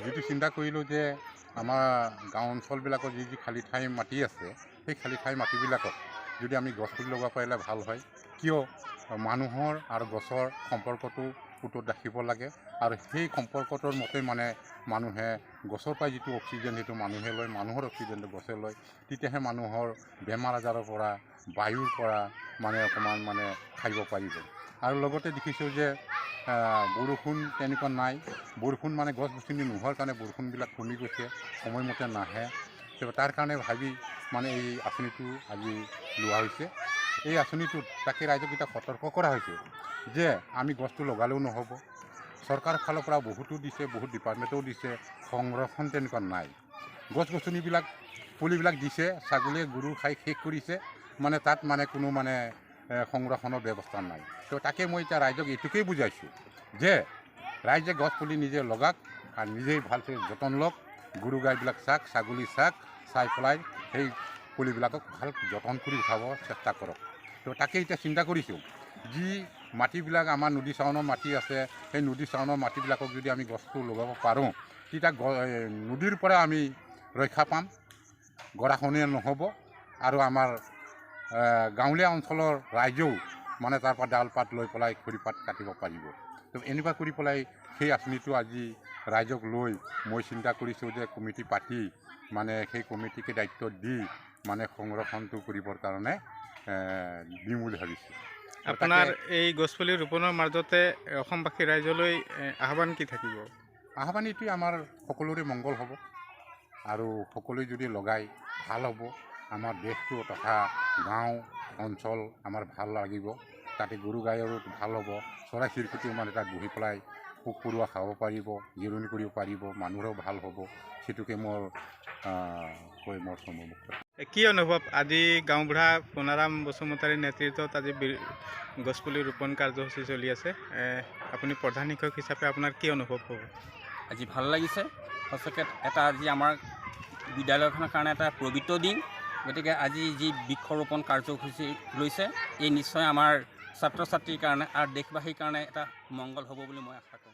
যিটো চিন্তা কৰিলোঁ যে আমাৰ গাঁও অঞ্চলবিলাকত যি খালী ঠাই মাটি আছে সেই খালী ঠাই মাটিবিলাকত যদি আমি গছ পুলি লগাব পাৰিলে ভাল হয়। কিয় মানুহৰ আৰু গছৰ সম্পৰ্কটো পুতত ৰাখিব লাগে আৰু সেই সম্পৰ্কটোৰ মতে মানে মানুহে গছৰ পৰাই যিটো অক্সিজেন সেইটো মানুহে লয়, মানুহৰ অক্সিজেনটো গছে লয়, তেতিয়াহে মানুহৰ বেমাৰ আজাৰৰ পৰা বায়ুৰ পৰা মানে অকণমান মানে খাব পাৰিব। আৰু লগতে দেখিছোঁ যে বৰষুণ তেনেকুৱা নাই, বৰষুণ মানে গছ গছনি নোহোৱাৰ কাৰণে বৰষুণবিলাক কমি গৈছে, সময়মতে নাহে। তাৰ কাৰণে ভাবি মানে এই আঁচনিটো আজি লোৱা হৈছে। এই আঁচনিটোত তাকে ৰাইজক এতিয়া সতৰ্ক কৰা হৈছে যে আমি গছটো লগালেও নহ'ব, চৰকাৰৰ ফালৰ পৰা বহুতো দিছে, বহুত ডিপাৰ্টমেণ্টেও দিছে, সংৰক্ষণ তেনেকুৱা নাই। গছ গছনিবিলাক পুলিবিলাক দিছে, ছাগলীয়ে গৰু খাই শেষ কৰিছে, মানে তাত মানে কোনো মানে সংৰক্ষণৰ ব্যৱস্থা নাই। তো তাকে মই এতিয়া ৰাইজক এইটোকেই বুজাইছোঁ যে ৰাইজে গছ পুলি নিজে লগাওক আৰু নিজেই ভালকৈ যতন লওক, গৰু গাইবিলাক চাওক, ছাগলী চাওক, চাই পেলাই সেই পুলিবিলাকক ভাল যতন কৰি উঠাব চেষ্টা কৰক। তো তাকে এতিয়া চিন্তা কৰিছোঁ যি মাটিবিলাক আমাৰ নদী চাৱনৰ মাটি আছে, সেই নদী চাৱনৰ মাটিবিলাকক যদি আমি গছটো লগাব পাৰোঁ তেতিয়া নদীৰ পৰা আমি ৰক্ষা পাম, গৰাখহনীয়া নহ'ব আৰু আমাৰ গাঁৱলীয়া অঞ্চলৰ ৰাইজেও মানে তাৰ পৰা ডাল পাত লৈ পেলাই খৰি পাত কাটিব পাৰিব। তো এনেকুৱা কৰি পেলাই সেই আঁচনিটো আজি ৰাইজক লৈ মই চিন্তা কৰিছোঁ যে কমিটি পাতি মানে সেই কমিটিকে দায়িত্ব দি মানে সংৰক্ষণটো কৰিবৰ কাৰণে দিম বুলি ভাবিছোঁ। আপোনাৰ এই গছপুলি ৰোপণৰ মাজতে অসমবাসী ৰাইজলৈ আহ্বান কি থাকিব? আহ্বান এইটোৱে, আমাৰ সকলোৰে মংগল হ'ব আৰু সকলোৱে যদি লগাই ভাল হ'ব, আমাৰ দেশটো তথা গাঁও অঞ্চল আমাৰ ভাল লাগিব, তাতে গৰু গাইৰো ভাল হ'ব, চৰাই চিৰিকটিও মানে তাত বহি পেলাই পোক পৰুৱা খাব পাৰিব, জিৰণি কৰিব পাৰিব, মানুহৰো ভাল হ'ব, সেইটোকে মোৰ সম্ভৱ। কি অনুভৱ আজি গাঁওবুঢ়া পুনাৰাম বসুমতাৰীৰ নেতৃত্বত আজি গছপুলি ৰোপণ কাৰ্যসূচী চলি আছে, আপুনি প্ৰধান শিক্ষক হিচাপে আপোনাৰ কি অনুভৱ হ'ব? আজি ভাল লাগিছে, সঁচাকৈ এটা আজি আমাৰ বিদ্যালয়খনৰ কাৰণে এটা পবিত্ৰ দিন। গতিকে আজি যি বৃক্ষৰোপণ কাৰ্যসূচী লৈছে এই নিশ্চয় আমাৰ ছাত্ৰ ছাত্ৰীৰ কাৰণে আৰু দেশবাসীৰ কাৰণে এটা মংগল হ'ব বুলি মই আশা কৰোঁ।